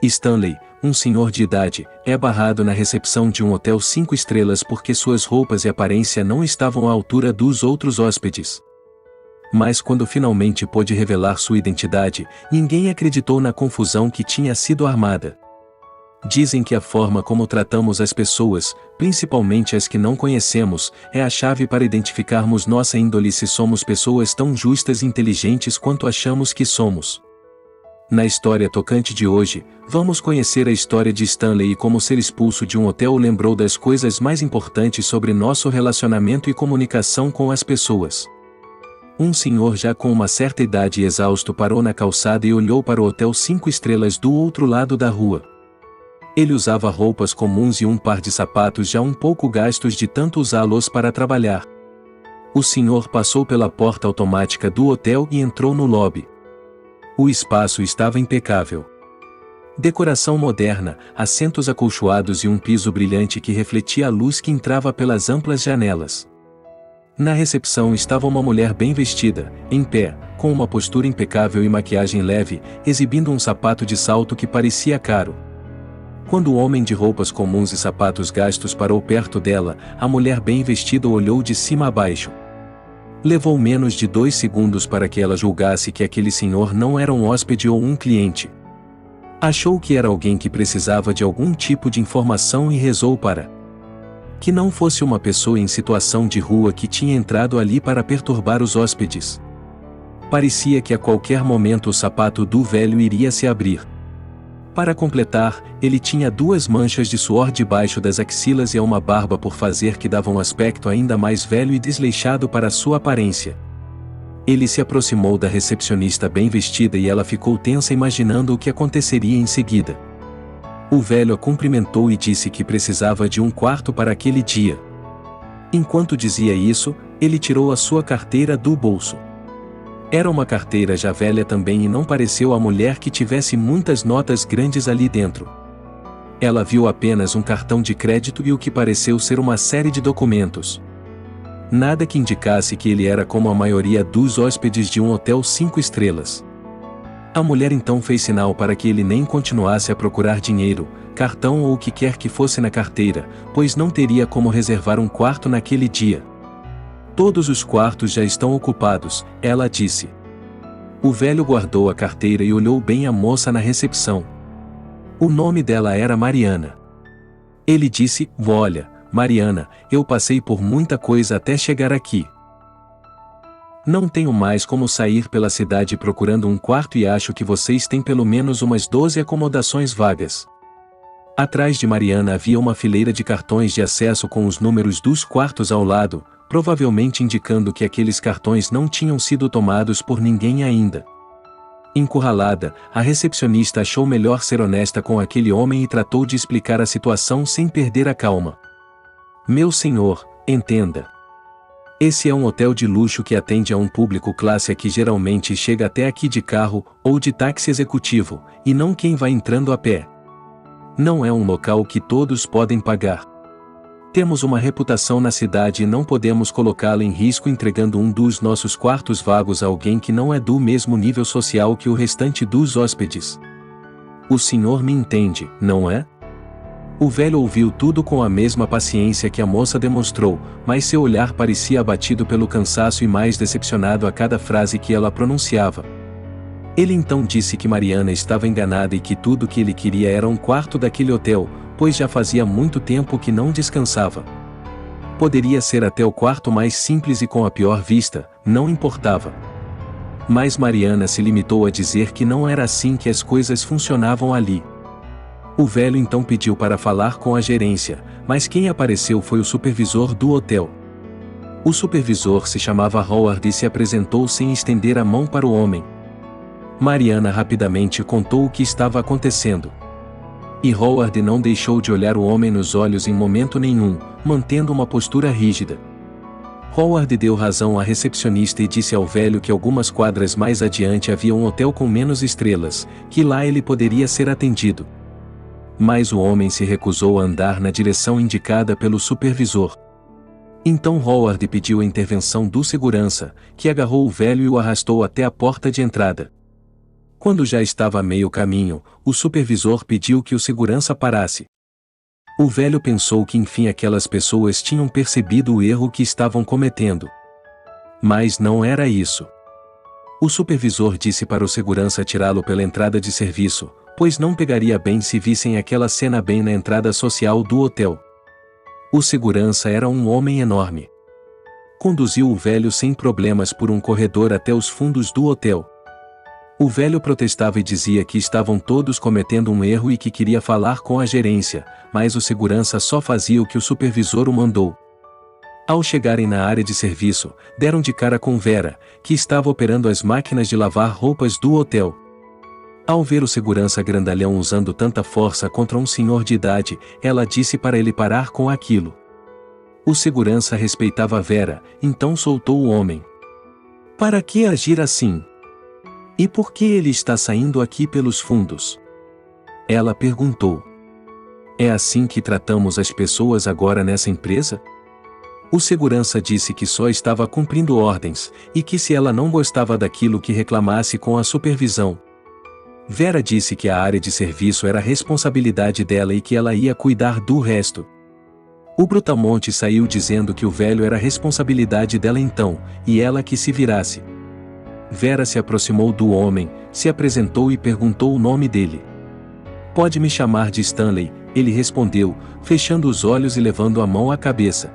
Stanley, um senhor de idade, é barrado na recepção de um hotel 5 estrelas porque suas roupas e aparência não estavam à altura dos outros hóspedes. Mas quando finalmente pôde revelar sua identidade, ninguém acreditou na confusão que tinha sido armada. Dizem que a forma como tratamos as pessoas, principalmente as que não conhecemos, é a chave para identificarmos nossa índole se somos pessoas tão justas e inteligentes quanto achamos que somos. Na história tocante de hoje, vamos conhecer a história de Stanley e como ser expulso de um hotel lembrou das coisas mais importantes sobre nosso relacionamento e comunicação com as pessoas. Um senhor já com uma certa idade e exausto parou na calçada e olhou para o hotel 5 estrelas do outro lado da rua. Ele usava roupas comuns e um par de sapatos já um pouco gastos de tanto usá-los para trabalhar. O senhor passou pela porta automática do hotel e entrou no lobby. O espaço estava impecável. Decoração moderna, assentos acolchoados e um piso brilhante que refletia a luz que entrava pelas amplas janelas. Na recepção estava uma mulher bem vestida, em pé, com uma postura impecável e maquiagem leve, exibindo um sapato de salto que parecia caro. Quando o homem de roupas comuns e sapatos gastos parou perto dela, a mulher bem vestida olhou de cima a baixo. Levou menos de 2 segundos para que ela julgasse que aquele senhor não era um hóspede ou um cliente. Achou que era alguém que precisava de algum tipo de informação e rezou para que não fosse uma pessoa em situação de rua que tinha entrado ali para perturbar os hóspedes. Parecia que a qualquer momento o sapato do velho iria se abrir. Para completar, ele tinha 2 manchas de suor debaixo das axilas e uma barba por fazer que dava um aspecto ainda mais velho e desleixado para sua aparência. Ele se aproximou da recepcionista bem vestida e ela ficou tensa imaginando o que aconteceria em seguida. O velho a cumprimentou e disse que precisava de um quarto para aquele dia. Enquanto dizia isso, ele tirou a sua carteira do bolso. Era uma carteira já velha também e não pareceu a mulher que tivesse muitas notas grandes ali dentro. Ela viu apenas um cartão de crédito e o que pareceu ser uma série de documentos. Nada que indicasse que ele era como a maioria dos hóspedes de um hotel 5 estrelas. A mulher então fez sinal para que ele nem continuasse a procurar dinheiro, cartão ou o que quer que fosse na carteira, pois não teria como reservar um quarto naquele dia. Todos os quartos já estão ocupados, ela disse. O velho guardou a carteira e olhou bem a moça na recepção. O nome dela era Mariana. Ele disse: "Olha, Mariana, eu passei por muita coisa até chegar aqui. Não tenho mais como sair pela cidade procurando um quarto e acho que vocês têm pelo menos umas 12 acomodações vagas." Atrás de Mariana havia uma fileira de cartões de acesso com os números dos quartos ao lado, provavelmente indicando que aqueles cartões não tinham sido tomados por ninguém ainda. Encurralada, a recepcionista achou melhor ser honesta com aquele homem e tratou de explicar a situação sem perder a calma. "Meu senhor, entenda. Esse é um hotel de luxo que atende a um público classe A que geralmente chega até aqui de carro ou de táxi executivo, e não quem vai entrando a pé. Não é um local que todos podem pagar. Temos uma reputação na cidade e não podemos colocá-la em risco entregando um dos nossos quartos vagos a alguém que não é do mesmo nível social que o restante dos hóspedes. O senhor me entende, não é?" O velho ouviu tudo com a mesma paciência que a moça demonstrou, mas seu olhar parecia abatido pelo cansaço e mais decepcionado a cada frase que ela pronunciava. Ele então disse que Mariana estava enganada e que tudo que ele queria era um quarto daquele hotel, pois já fazia muito tempo que não descansava. Poderia ser até o quarto mais simples e com a pior vista, não importava. Mas Mariana se limitou a dizer que não era assim que as coisas funcionavam ali. O velho então pediu para falar com a gerência, mas quem apareceu foi o supervisor do hotel. O supervisor se chamava Howard e se apresentou sem estender a mão para o homem. Mariana rapidamente contou o que estava acontecendo. E Howard não deixou de olhar o homem nos olhos em momento nenhum, mantendo uma postura rígida. Howard deu razão à recepcionista e disse ao velho que algumas quadras mais adiante havia um hotel com menos estrelas, que lá ele poderia ser atendido. Mas o homem se recusou a andar na direção indicada pelo supervisor. Então Howard pediu a intervenção do segurança, que agarrou o velho e o arrastou até a porta de entrada. Quando já estava a meio caminho, o supervisor pediu que o segurança parasse. O velho pensou que enfim aquelas pessoas tinham percebido o erro que estavam cometendo. Mas não era isso. O supervisor disse para o segurança tirá-lo pela entrada de serviço, pois não pegaria bem se vissem aquela cena bem na entrada social do hotel. O segurança era um homem enorme. Conduziu o velho sem problemas por um corredor até os fundos do hotel. O velho protestava e dizia que estavam todos cometendo um erro e que queria falar com a gerência, mas o segurança só fazia o que o supervisor o mandou. Ao chegarem na área de serviço, deram de cara com Vera, que estava operando as máquinas de lavar roupas do hotel. Ao ver o segurança grandalhão usando tanta força contra um senhor de idade, ela disse para ele parar com aquilo. O segurança respeitava Vera, então soltou o homem. Para que agir assim? E por que ele está saindo aqui pelos fundos? Ela perguntou. É assim que tratamos as pessoas agora nessa empresa? O segurança disse que só estava cumprindo ordens, e que se ela não gostava daquilo que reclamasse com a supervisão. Vera disse que a área de serviço era responsabilidade dela e que ela ia cuidar do resto. O Brutamonte saiu dizendo que o velho era responsabilidade dela então, e ela que se virasse. Vera se aproximou do homem, se apresentou e perguntou o nome dele. Pode me chamar de Stanley, ele respondeu, fechando os olhos e levando a mão à cabeça.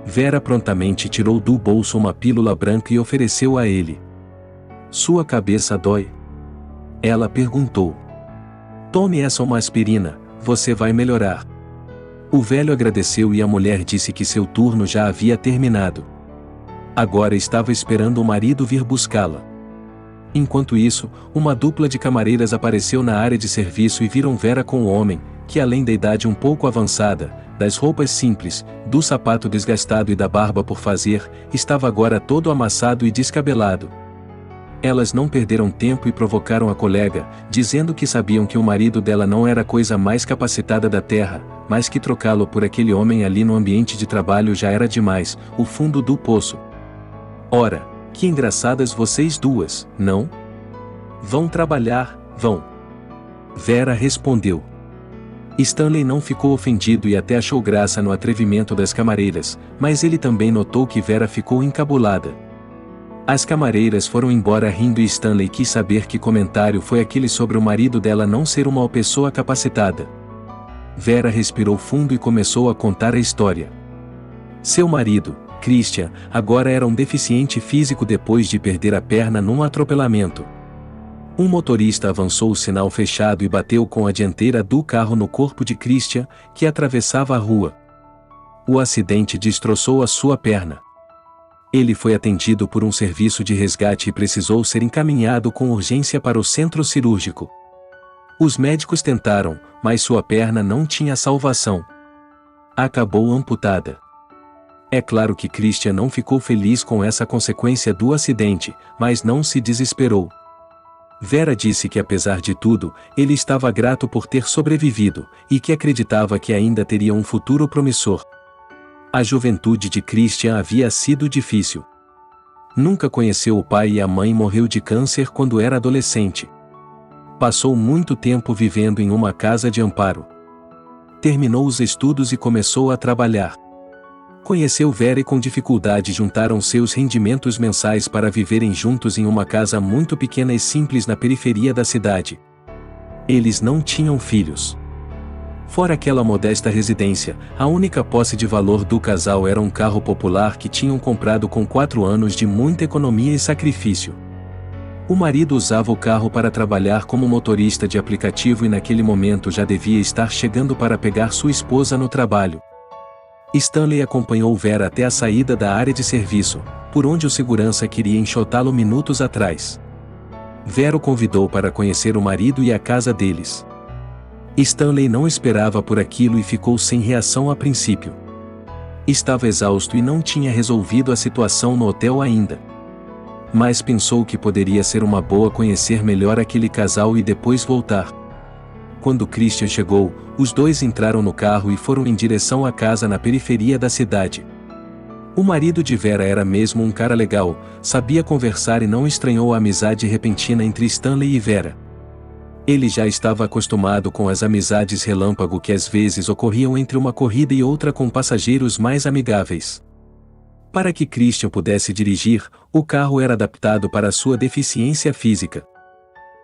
Vera prontamente tirou do bolso uma pílula branca e ofereceu a ele. Sua cabeça dói? Ela perguntou. Tome essa uma aspirina, você vai melhorar. O velho agradeceu e a mulher disse que seu turno já havia terminado. Agora estava esperando o marido vir buscá-la. Enquanto isso, uma dupla de camareiras apareceu na área de serviço e viram Vera com o homem, que além da idade um pouco avançada, das roupas simples, do sapato desgastado e da barba por fazer, estava agora todo amassado e descabelado. Elas não perderam tempo e provocaram a colega, dizendo que sabiam que o marido dela não era a coisa mais capacitada da terra, mas que trocá-lo por aquele homem ali no ambiente de trabalho já era demais, o fundo do poço. Ora, que engraçadas vocês duas, não? Vão trabalhar, vão. Vera respondeu. Stanley não ficou ofendido e até achou graça no atrevimento das camareiras, mas ele também notou que Vera ficou encabulada. As camareiras foram embora rindo e Stanley quis saber que comentário foi aquele sobre o marido dela não ser uma pessoa capacitada. Vera respirou fundo e começou a contar a história. Seu marido, Christian, agora era um deficiente físico depois de perder a perna num atropelamento. Um motorista avançou o sinal fechado e bateu com a dianteira do carro no corpo de Christian, que atravessava a rua. O acidente destroçou a sua perna. Ele foi atendido por um serviço de resgate e precisou ser encaminhado com urgência para o centro cirúrgico. Os médicos tentaram, mas sua perna não tinha salvação. Acabou amputada. É claro que Christian não ficou feliz com essa consequência do acidente, mas não se desesperou. Vera disse que apesar de tudo, ele estava grato por ter sobrevivido, e que acreditava que ainda teria um futuro promissor. A juventude de Christian havia sido difícil. Nunca conheceu o pai e a mãe morreu de câncer quando era adolescente. Passou muito tempo vivendo em uma casa de amparo. Terminou os estudos e começou a trabalhar. Conheceu Vera e com dificuldade juntaram seus rendimentos mensais para viverem juntos em uma casa muito pequena e simples na periferia da cidade. Eles não tinham filhos. Fora aquela modesta residência, a única posse de valor do casal era um carro popular que tinham comprado com 4 anos de muita economia e sacrifício. O marido usava o carro para trabalhar como motorista de aplicativo e naquele momento já devia estar chegando para pegar sua esposa no trabalho. Stanley acompanhou Vera até a saída da área de serviço, por onde o segurança queria enxotá-lo minutos atrás. Vera o convidou para conhecer o marido e a casa deles. Stanley não esperava por aquilo e ficou sem reação a princípio. Estava exausto e não tinha resolvido a situação no hotel ainda. Mas pensou que poderia ser uma boa conhecer melhor aquele casal e depois voltar. Quando Christian chegou, os dois entraram no carro e foram em direção à casa na periferia da cidade. O marido de Vera era mesmo um cara legal, sabia conversar e não estranhou a amizade repentina entre Stanley e Vera. Ele já estava acostumado com as amizades relâmpago que às vezes ocorriam entre uma corrida e outra com passageiros mais amigáveis. Para que Christian pudesse dirigir, o carro era adaptado para sua deficiência física.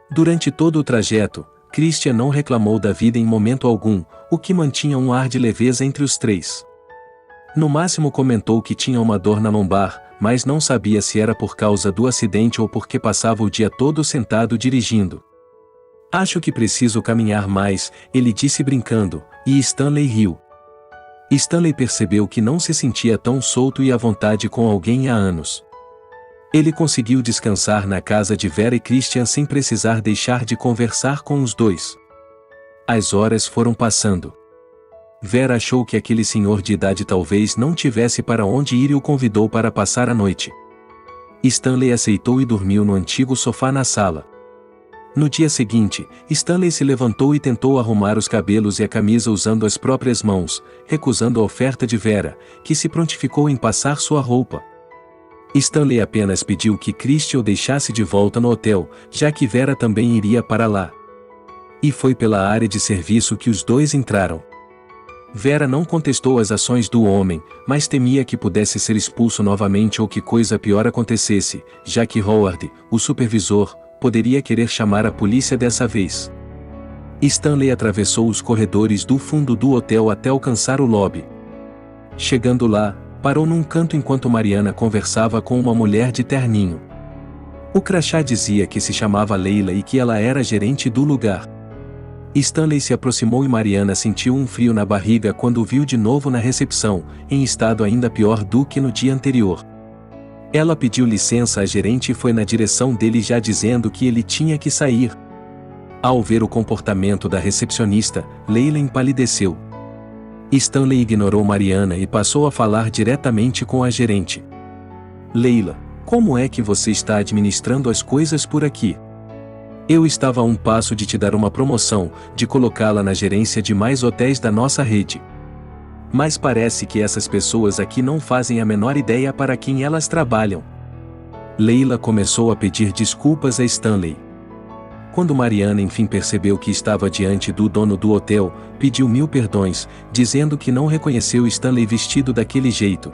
Durante todo o trajeto, Christian não reclamou da vida em momento algum, o que mantinha um ar de leveza entre os três. No máximo comentou que tinha uma dor na lombar, mas não sabia se era por causa do acidente ou porque passava o dia todo sentado dirigindo. Acho que preciso caminhar mais, ele disse brincando, e Stanley riu. Stanley percebeu que não se sentia tão solto e à vontade com alguém há anos. Ele conseguiu descansar na casa de Vera e Christian sem precisar deixar de conversar com os dois. As horas foram passando. Vera achou que aquele senhor de idade talvez não tivesse para onde ir e o convidou para passar a noite. Stanley aceitou e dormiu no antigo sofá na sala. No dia seguinte, Stanley se levantou e tentou arrumar os cabelos e a camisa usando as próprias mãos, recusando a oferta de Vera, que se prontificou em passar sua roupa. Stanley apenas pediu que Christian o deixasse de volta no hotel, já que Vera também iria para lá. E foi pela área de serviço que os dois entraram. Vera não contestou as ações do homem, mas temia que pudesse ser expulso novamente ou que coisa pior acontecesse, já que Howard, o supervisor, poderia querer chamar a polícia dessa vez. Stanley atravessou os corredores do fundo do hotel até alcançar o lobby. Chegando lá, parou num canto enquanto Mariana conversava com uma mulher de terninho. O crachá dizia que se chamava Leila e que ela era gerente do lugar. Stanley se aproximou e Mariana sentiu um frio na barriga quando o viu de novo na recepção, em estado ainda pior do que no dia anterior. Ela pediu licença à gerente e foi na direção dele já dizendo que ele tinha que sair. Ao ver o comportamento da recepcionista, Leila empalideceu. Stanley ignorou Mariana e passou a falar diretamente com a gerente. Leila, como é que você está administrando as coisas por aqui? Eu estava a um passo de te dar uma promoção, de colocá-la na gerência de mais hotéis da nossa rede. Mas parece que essas pessoas aqui não fazem a menor ideia para quem elas trabalham. Leila começou a pedir desculpas a Stanley. Quando Mariana enfim percebeu que estava diante do dono do hotel, pediu 1000 perdões, dizendo que não reconheceu Stanley vestido daquele jeito.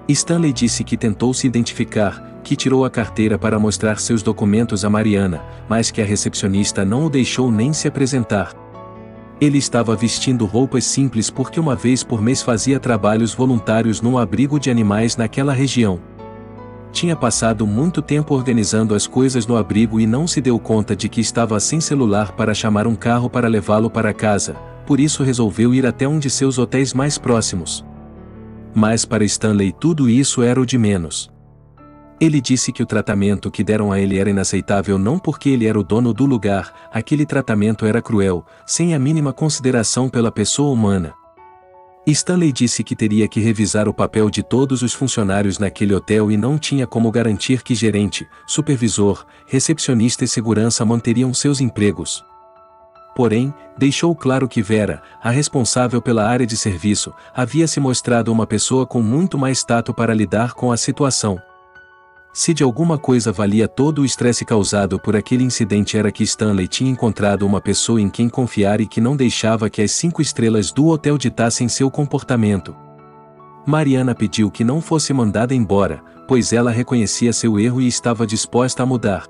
Stanley disse que tentou se identificar, que tirou a carteira para mostrar seus documentos a Mariana, mas que a recepcionista não o deixou nem se apresentar. Ele estava vestindo roupas simples porque uma vez por mês fazia trabalhos voluntários num abrigo de animais naquela região. Tinha passado muito tempo organizando as coisas no abrigo e não se deu conta de que estava sem celular para chamar um carro para levá-lo para casa, por isso resolveu ir até um de seus hotéis mais próximos. Mas para Stanley tudo isso era o de menos. Ele disse que o tratamento que deram a ele era inaceitável não porque ele era o dono do lugar, aquele tratamento era cruel, sem a mínima consideração pela pessoa humana. Stanley disse que teria que revisar o papel de todos os funcionários naquele hotel e não tinha como garantir que gerente, supervisor, recepcionista e segurança manteriam seus empregos. Porém, deixou claro que Vera, a responsável pela área de serviço, havia se mostrado uma pessoa com muito mais tato para lidar com a situação. Se de alguma coisa valia todo o estresse causado por aquele incidente era que Stanley tinha encontrado uma pessoa em quem confiar e que não deixava que as 5 estrelas do hotel ditassem seu comportamento. Mariana pediu que não fosse mandada embora, pois ela reconhecia seu erro e estava disposta a mudar.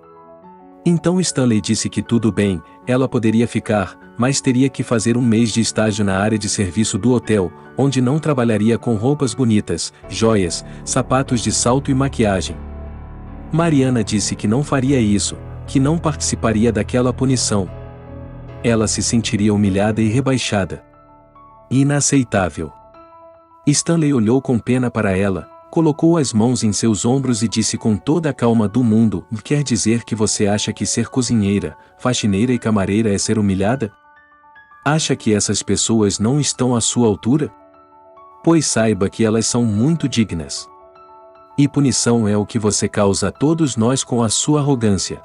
Então Stanley disse que tudo bem, ela poderia ficar, mas teria que fazer um mês de estágio na área de serviço do hotel, onde não trabalharia com roupas bonitas, joias, sapatos de salto e maquiagem. Mariana disse que não faria isso, que não participaria daquela punição. Ela se sentiria humilhada e rebaixada. Inaceitável. Stanley olhou com pena para ela, colocou as mãos em seus ombros e disse com toda a calma do mundo: quer dizer que você acha que ser cozinheira, faxineira e camareira é ser humilhada? Acha que essas pessoas não estão à sua altura? Pois saiba que elas são muito dignas. E punição é o que você causa a todos nós com a sua arrogância.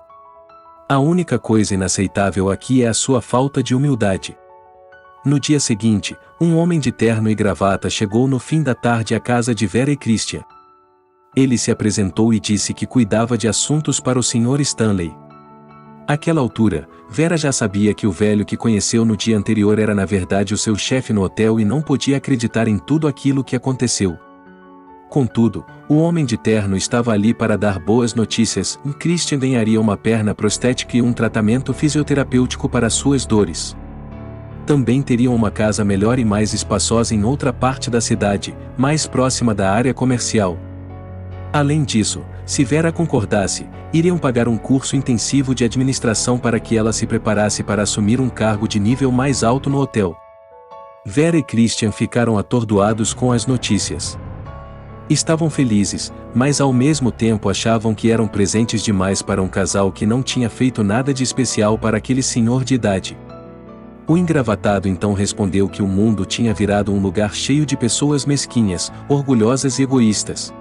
A única coisa inaceitável aqui é a sua falta de humildade. No dia seguinte, Um homem de terno e gravata chegou no fim da tarde à casa de Vera e Christian. Ele se apresentou e disse que cuidava de assuntos para o Sr. Stanley. Àquela altura, Vera já sabia que o velho que conheceu no dia anterior era na verdade o seu chefe no hotel e não podia acreditar em tudo aquilo que aconteceu. Contudo, o homem de terno estava ali para dar boas notícias. Christian ganharia uma perna prostética e um tratamento fisioterapêutico para suas dores. Também teriam uma casa melhor e mais espaçosa em outra parte da cidade, mais próxima da área comercial. Além disso, se Vera concordasse, iriam pagar um curso intensivo de administração para que ela se preparasse para assumir um cargo de nível mais alto no hotel. Vera e Christian ficaram atordoados com as notícias. Estavam felizes, mas ao mesmo tempo achavam que eram presentes demais para um casal que não tinha feito nada de especial para aquele senhor de idade. O engravatado então respondeu que o mundo tinha virado um lugar cheio de pessoas mesquinhas, orgulhosas e egoístas.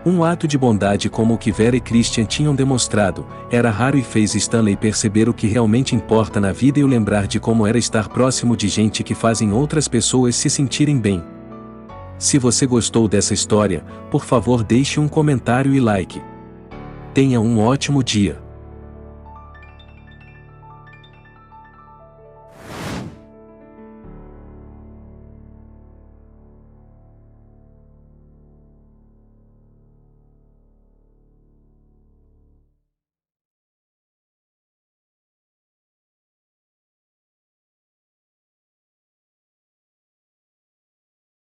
Um ato de bondade como o que Vera e Christian tinham demonstrado, era raro e fez Stanley perceber o que realmente importa na vida e o lembrar de como era estar próximo de gente que fazem outras pessoas se sentirem bem. Se você gostou dessa história, por favor deixe um comentário e like. Tenha um ótimo dia.